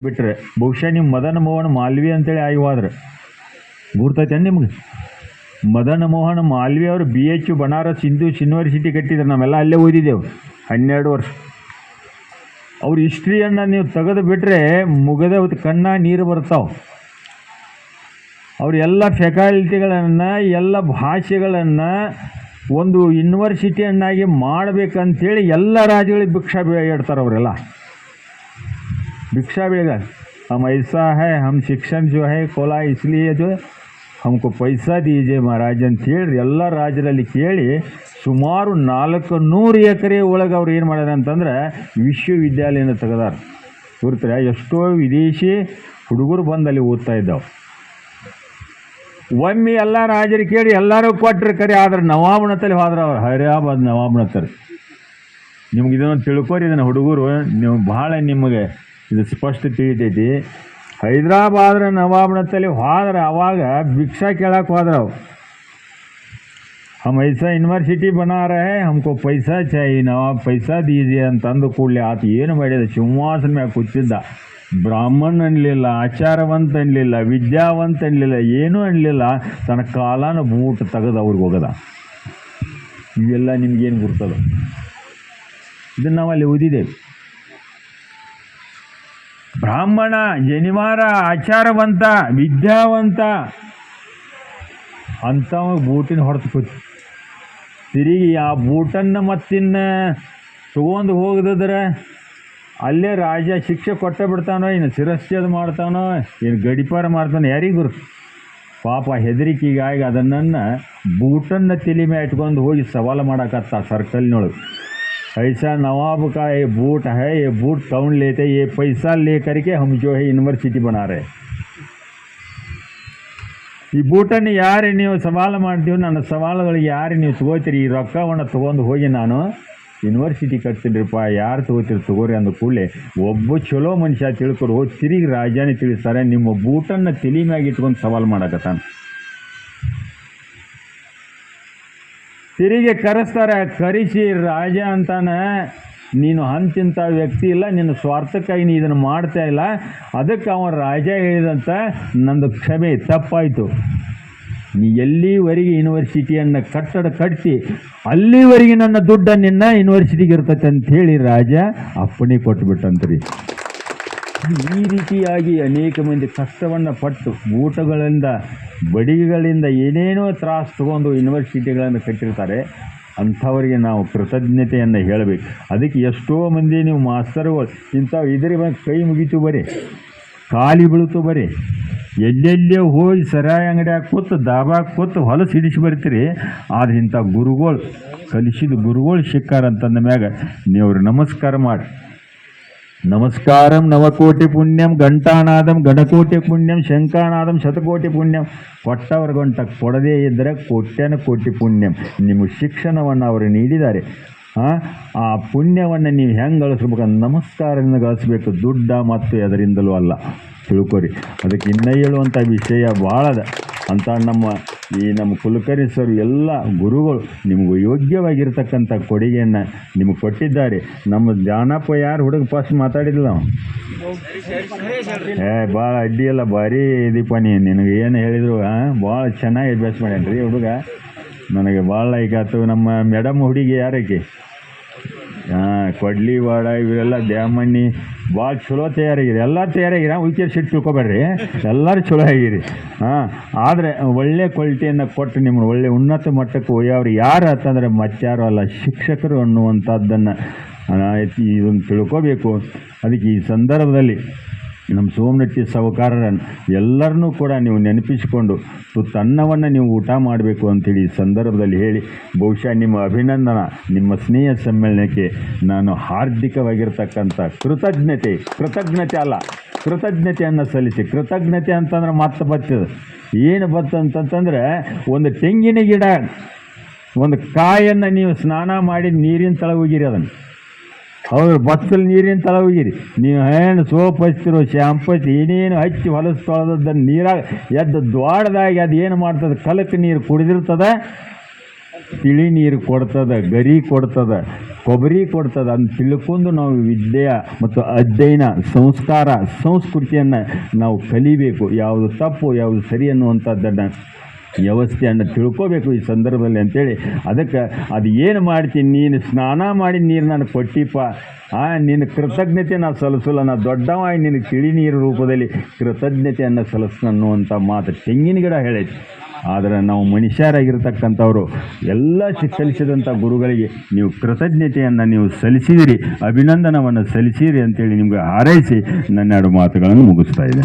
ಬಿಟ್ರೆ ಬಹುಶಃ ನೀವು ಮದನ ಮೋಹನ್ ಮಾಲ್ವಿ ಅಂತೇಳಿ ಆಗಿ ಹೋದ್ರೆ ಗುರ್ತೈತೆ ನಿಮ್ಗೆ. ಮದನ ಮೋಹನ್ ಮಾಲ್ವಿ ಅವರು BH ಬನಾರಸ್ ಹಿಂದೂ ಯೂನಿವರ್ಸಿಟಿ ಕಟ್ಟಿದ್ರು, ನಾವೆಲ್ಲ ಅಲ್ಲೇ ಓದಿದ್ದೆವು 12 ವರ್ಷ. ಅವ್ರ ಹಿಸ್ಟ್ರಿಯನ್ನು ನೀವು ತೆಗೆದು ಬಿಟ್ಟರೆ ಮುಗದ ಕಣ್ಣ ನೀರು ಬರ್ತಾವೆ. ಅವ್ರ ಎಲ್ಲ ಫ್ಯಾಕಲ್ಟಿಗಳನ್ನು ಎಲ್ಲ ಭಾಷೆಗಳನ್ನು ಒಂದು ಯೂನಿವರ್ಸಿಟಿಯನ್ನಾಗಿ ಮಾಡಬೇಕಂತೇಳಿ ಎಲ್ಲ ರಾಜ್ಯಗಳಿಗೆ ಭಿಕ್ಷಾ ಇಡ್ತಾರೆ ಅವರೆಲ್ಲ. भिक्षा बेगा हम ऐसा है, हम शिक्षण जो है खोला इसलिए जो हमको पैसा दीजिए महाराज ಅಂತ ಹೇಳಿ ಎಲ್ಲ ರಾಜ್ಯದಲ್ಲಿ ಕೇಳಿ ಸುಮಾರು 400 ಎಕರೆ ಒಳಗೆ ಅವ್ರು ಏನು ಮಾಡ್ಯಾರ ಅಂತಂದ್ರೆ ವಿಶ್ವವಿದ್ಯಾಲಯನ ತೆಗೆದಾರ. ಗುರುತ್ತಾರೆ ಎಷ್ಟೋ ವಿದೇಶಿ ಹುಡುಗರು ಬಂದು ಅಲ್ಲಿ ಓದ್ತಾ ಇದ್ದಾವೆ. ಒಮ್ಮೆ ಎಲ್ಲ ರಾಜರು ಕೇಳಿ ಎಲ್ಲರೂ ಕೊಟ್ಟರೆ ಕರೆ, ಆದ್ರೆ ನವಾಬನತ್ತಲ್ಲಿ ಹೋದ್ರೆ ಅವ್ರು ಹೈದರಾಬಾದ್ ನವಾಬನತ್ತರಿ. ನಿಮ್ಗೆ ಇದನ್ನು ತಿಳ್ಕೊರಿ, ಇದನ್ನು ಹುಡುಗರು ನೀವು ಭಾಳ ನಿಮಗೆ ಇದು ಸ್ಪಷ್ಟ ತಿಳಿತೈತಿ. ಹೈದರಾಬಾದ್ರ ನವಾಬನತ್ತಲ್ಲಿ ಹೋದ್ರೆ ಅವಾಗ ಭಿಕ್ಷಾ ಕೇಳಕ್ಕೆ ಹೋದ್ರೆ ಅವು हम ऐसा ಯೂನಿವರ್ಸಿಟಿ ಬನಾ ರಹೆ हमको पैसा चाहिए नवाब पैसा दीजिए ಅಂತಂದು ಕೂಡಲೇ ಆತ ಏನು ಮಾಡಿದ, ಸಿಂಹಾಸನ ಮ್ಯಾಗ ಕೂತಿದ್ದ. ಬ್ರಾಹ್ಮಣ ಅನ್ನಲಿಲ್ಲ, ಆಚಾರವಂತ ಅನ್ನಲಿಲ್ಲ, ವಿದ್ಯಾವಂತ ಅನ್ನಲಿಲ್ಲ, ಏನೂ ಅನ್ನಲಿಲ್ಲ. ತನ್ನ ಕಾಲನ ಬೂಟ್ ತೆಗೆದು ಅವ್ರಿಗೆ ಹೋಗದ. ಇವೆಲ್ಲ ನಿಮ್ಗೇನು ಗುರ್ತದ? ಇದನ್ನು ನಾವು ಅಲ್ಲಿ ಓದಿದ್ದೇವೆ. ಬ್ರಾಹ್ಮಣ, ಜನಿವಾರ, ಆಚಾರವಂತ, ವಿದ್ಯಾವಂತ ಅಂಥವ ಬೂಟಿನ ಹೊಡೆದು ಕೂತು ತಿರುಗಿ ಆ ಬೂಟನ್ನು ಮತ್ತಿನ್ನು ತೊಗೊಂಡು ಹೋಗದಿದ್ರೆ ಅಲ್ಲೇ ರಾಜ ಶಿಕ್ಷೆ ಕೊಟ್ಟೇ ಬಿಡ್ತಾನೋ, ಇನ್ನು ಶಿರಶ್ಚೇದ ಮಾಡ್ತಾನೋ, ಏನು ಗಡಿಪಾರ ಮಾಡ್ತಾನೋ ಯಾರಿಗೂ ಗುರು. ಪಾಪ ಹೆದರಿಕೆಗಾಗಿ ಅದನ್ನು ಬೂಟನ್ನು ತಲೆ ಮೇಲೆ ಇಟ್ಕೊಂಡು ಹೋಗಿ ಸವಾಲು ಮಾಡೋಕತ್ತ ಸರ್ಕಲ್ನೊಳಗೆ. ऐसा नवाब का ये बूट है, ये बूट कौन लेते, ये पैसा ले करके हम जो है यूनिवर्सिटी बना रहे. ಈ ಬೂಟನ್ನು ಯಾರು ನೀವು ಸವಾಲು ಮಾಡ್ತೀವಿ, ನನ್ನ ಸವಾಲುಗಳಿಗೆ ಯಾರು ನೀವು ತಗೋತೀರಿ, ಈ ರೊಕ್ಕವನ್ನು ತೊಗೊಂಡು ಹೋಗಿ ನಾನು ಯೂನಿವರ್ಸಿಟಿ ಕಟ್ತೀನಿರಪ್ಪ, ಯಾರು ತೊಗೋತೀರಿ ತಗೋರಿ ಅಂದ ಕೂಡಲೇ ಒಬ್ಬ ಚಲೋ ಮನುಷ್ಯ ತಿಳ್ಕೊರು ಹೋಗಿ ತಿರುಗಿ ರಾಜಾನೇ ತಿಳಿಸ್ತಾರೆ, ನಿಮ್ಮ ಬೂಟನ್ನು ತಲೆ ಮ್ಯಾಗ ಇಟ್ಕೊಂಡು ಸವಾಲು ಮಾಡಕತ್ತಾನ. ತಿರುಗಿ ಕರೆಸ್ತಾರೆ. ಕರೆಸಿ ರಾಜ ಅಂತಾನೆ, ನೀನು ಅಂತಿಂಥ ವ್ಯಕ್ತಿ ಇಲ್ಲ, ನಿನ್ನ ಸ್ವಾರ್ಥಕ್ಕಾಗಿ ನೀ ಇದನ್ನು ಮಾಡ್ತಾ ಇಲ್ಲ. ಅದಕ್ಕೆ ಅವನ ರಾಜ ಹೇಳಿದಂಥ ನಂದು ಕ್ಷಮೆ ತಪ್ಪಾಯಿತು, ನೀ ಎಲ್ಲಿವರೆಗೆ ಯೂನಿವರ್ಸಿಟಿಯನ್ನು ಕಟ್ಟಡ ಕಟ್ಟಿ ಅಲ್ಲಿವರೆಗೆ ನನ್ನ ದುಡ್ಡನ್ನು ನಿನ್ನ ಯೂನಿವರ್ಸಿಟಿಗೆ ಇರ್ತೈತೆ ಅಂಥೇಳಿ ರಾಜ ಅಪ್ಪಣೆ ಕೊಟ್ಟುಬಿಟ್ಟಂತ್ರಿ. ಈ ರೀತಿಯಾಗಿ ಅನೇಕ ಮಂದಿ ಕಷ್ಟವನ್ನು ಪಟ್ಟು ಊಟಗಳಿಂದ ಬಡಿಗೆಗಳಿಂದ ಏನೇನೋ ತ್ರಾಸು ತಗೊಂಡು ಯೂನಿವರ್ಸಿಟಿಗಳನ್ನು ಕಟ್ಟಿರ್ತಾರೆ. ಅಂಥವರಿಗೆ ನಾವು ಕೃತಜ್ಞತೆಯನ್ನು ಹೇಳಬೇಕು. ಅದಕ್ಕೆ ಎಷ್ಟೋ ಮಂದಿ ನೀವು ಮಾಸ್ತರ್ಗಳು ಇಂಥವು ಇದ್ರೆ ಬಂದು ಕೈ ಮುಗಿತು ಬರೀ, ಖಾಲಿ ಬೀಳ್ತು ಬರೀ, ಎಲ್ಲೆಲ್ಲೇ ಹೋಗಿ ಸರಾಯಿ ಅಂಗಡಿಯಾಗ ಕೂತು ದಾಬಾಗ ಕೂತು ಹೊಲಸು ಹಿಡಿಸಿ ಬರ್ತೀರಿ. ಆದರೆ ಇಂಥ ಗುರುಗಳು ಕಲಿಸಿದ ಗುರುಗಳು ಸಿಕ್ಕಾರಂತಂದ ಮ್ಯಾಗ ನೀವು ಅವ್ರಿಗೆ ನಮಸ್ಕಾರ ಮಾಡಿ. ನಮಸ್ಕಾರಂ ನವಕೋಟಿ ಪುಣ್ಯಂ ಘಂಟಾನಾದಂ ಗಣಕೋಟಿ ಪುಣ್ಯಂ ಶಂಖಾನಾದಂ ಶತಕೋಟಿ ಪುಣ್ಯಂ. ಕೊಟ್ಟವ್ರಿಗಂಟ ಕೊಡದೇ ಇದ್ದರೆ ಕೋಟ್ಯಾನ ಕೋಟಿ ಪುಣ್ಯಂ. ನಿಮಗೆ ಶಿಕ್ಷಣವನ್ನು ಅವರು ನೀಡಿದ್ದಾರೆ. ಆ ಪುಣ್ಯವನ್ನು ನೀವು ಹೆಂಗೆ ಗಳಿಸ್ಬೇಕಂದ್ರೆ ನಮಸ್ಕಾರದಿಂದ ಗಳಿಸ್ಬೇಕು, ದುಡ್ಡ ಮತ್ತು ಅದರಿಂದಲೂ ಅಲ್ಲ, ತಿಳ್ಕೊರಿ. ಅದಕ್ಕೆ ಇನ್ನೂ ಹೇಳುವಂಥ ವಿಷಯ ಭಾಳ ಅದ ಅಂತ ನಮ್ಮ ಕುಲಕರ್ಣಿ ಸರ್ ಎಲ್ಲ ಗುರುಗಳು ನಿಮಗೂ ಯೋಗ್ಯವಾಗಿರ್ತಕ್ಕಂಥ ಕೊಡುಗೆಯನ್ನು ನಿಮಗೆ ಕೊಟ್ಟಿದ್ದಾರೆ. ನಮ್ಮ ಜಾನಪ್ಪ ಯಾರು ಹುಡುಗ ಫಸ್ಟ್ ಮಾತಾಡಿದ್ಲ ನಾವು, ಭಾಳ ಅಡ್ಡಿಯಲ್ಲ, ಭಾರಿ ಇದೀಪ ನಿನಗೆ ಏನು ಹೇಳಿದ್ರು ಭಾಳ ಚೆನ್ನಾಗಿ ಅಭ್ಯಾಸ ಮಾಡ್ಯಾನ ರೀ ಹುಡುಗ. ನನಗೆ ಭಾಳ ಲೈಕ್ ಆಯ್ತು. ನಮ್ಮ ಮೇಡಮ್ ಹುಡುಗಿ ಯಾರಕ್ಕೆ ಕೊಡ್ಲಿವಾಡ ಇವೆಲ್ಲ ದ್ಯಾಮಣ್ಣಿ ಭಾಳ ಚಲೋ ತಯಾರಾಗಿರಿ, ಎಲ್ಲರೂ ತಯಾರಾಗಿರಿ. ಉಳ್ಕೆ ಸಿಟ್ಟು ತಿಳ್ಕೊಬೇಡ್ರಿ, ಎಲ್ಲರೂ ಚಲೋ ಆಗಿರಿ. ಆದರೆ ಒಳ್ಳೆ ಕ್ವಾಲಿಟಿಯನ್ನು ಕೊಟ್ಟು ನಿಮ್ಮನ್ನು ಒಳ್ಳೆ ಉನ್ನತ ಮಟ್ಟಕ್ಕೆ ಒಯ್ಯವ್ರು ಯಾರು ಅಂತಂದರೆ ಮತ್ತಾರು ಅಲ್ಲ, ಶಿಕ್ಷಕರು ಅನ್ನುವಂಥದ್ದನ್ನು ಇದನ್ನು ತಿಳ್ಕೋಬೇಕು. ಅದಕ್ಕೆ ಈ ಸಂದರ್ಭದಲ್ಲಿ ನಮ್ಮ ಸೋಮನಟ್ಟಿ ಸಾಹುಕಾರರನ್ನು ಎಲ್ಲರನ್ನೂ ಕೂಡ ನೀವು ನೆನಪಿಸಿಕೊಂಡು ತುತ್ತನ್ನವನ್ನು ನೀವು ಊಟ ಮಾಡಬೇಕು ಅಂಥೇಳಿ ಈ ಸಂದರ್ಭದಲ್ಲಿ ಹೇಳಿ, ಬಹುಶಃ ನಿಮ್ಮ ಅಭಿನಂದನ, ನಿಮ್ಮ ಸ್ನೇಹ ಸಮ್ಮೇಳನಕ್ಕೆ ನಾನು ಹಾರ್ದಿಕವಾಗಿರ್ತಕ್ಕಂಥ ಕೃತಜ್ಞತೆ ಅಲ್ಲ ಕೃತಜ್ಞತೆಯನ್ನು ಸಲ್ಲಿಸಿ. ಕೃತಜ್ಞತೆ ಅಂತಂದ್ರೆ ಮತ್ತೆ ಬರ್ತದೆ. ಏನು ಬರ್ತಂತಂದ್ರೆ ಒಂದು ತೆಂಗಿನ ಗಿಡ ಒಂದು ಕಾಯನ್ನು ನೀವು ಸ್ನಾನ ಮಾಡಿ ನೀರಿನ ತಳ ಹೋಗಿರಿ, ಅದನ್ನು ಅವ್ರು ಬಸ್ಸಲ್ಲಿ ನೀರಿನ ತಳ ಹೋಗಿರಿ, ನೀವು ಏನು ಸೋಪ್ ಹಚ್ತಿರೋ ಶಾಂಪು ಹಚ್ಚಿ ಏನೇನು ಹಚ್ಚಿ ಹೊಲಸು ತೊಳೆದದ್ದನ್ನು ನೀರಾಗ ಎದ್ದು ದ್ವಾಡದಾಗಿ ಅದು ಏನು ಮಾಡ್ತದೆ, ಕಲಕ್ಕೆ ನೀರು ಕುಡಿದಿರ್ತದೆ, ತಿಳಿ ನೀರು ಕೊಡ್ತದೆ, ಗರಿ ಕೊಡ್ತದೆ. ಕೊಬ್ಬರಿ ಕೊಡ್ತದೆ ಅಂತ ತಿಳ್ಕೊಂಡು ನಾವು ವಿದ್ಯೆ ಮತ್ತು ಅಧ್ಯಯನ ಸಂಸ್ಕಾರ ಸಂಸ್ಕೃತಿಯನ್ನು ನಾವು ಕಲಿಬೇಕು. ಯಾವುದು ತಪ್ಪು ಯಾವುದು ಸರಿ ಅನ್ನುವಂಥದ್ದನ್ನು ವ್ಯವಸ್ಥೆಯನ್ನು ತಿಳ್ಕೋಬೇಕು ಈ ಸಂದರ್ಭದಲ್ಲಿ ಅಂತೇಳಿ, ಅದಕ್ಕೆ ಅದು ಏನು ಮಾಡ್ತೀನಿ, ನೀನು ಸ್ನಾನ ಮಾಡಿ ನೀರು ನನಗೆ ಕೊಟ್ಟಿಪ್ಪ, ನಿನ್ನ ಕೃತಜ್ಞತೆ ನಾವು ಸಲ್ಲಿಸಲ್ಲ, ನಾ ದೊಡ್ಡವಾಗಿ ನಿನಗೆ ತಿಳಿ ನೀರು ರೂಪದಲ್ಲಿ ಕೃತಜ್ಞತೆಯನ್ನು ಸಲ್ಲಿಸ್ತಾನೆ ಅನ್ನುವಂಥ ಮಾತು ತೆಂಗಿನ ಗಿಡ ಹೇಳೈತಿ. ಆದರೆ ನಾವು ಮನುಷ್ಯರಾಗಿರ್ತಕ್ಕಂಥವ್ರು ಎಲ್ಲ ಕಲಿಸಿದಂಥ ಗುರುಗಳಿಗೆ ನೀವು ಕೃತಜ್ಞತೆಯನ್ನು ನೀವು ಸಲ್ಲಿಸಿದಿರಿ, ಅಭಿನಂದನವನ್ನು ಸಲ್ಲಿಸಿರಿ ಅಂತೇಳಿ ನಿಮ್ಗೆ ಹಾರೈಸಿ ನನ್ನೆರಡು ಮಾತುಗಳನ್ನು ಮುಗಿಸ್ತಾ ಇದೆ.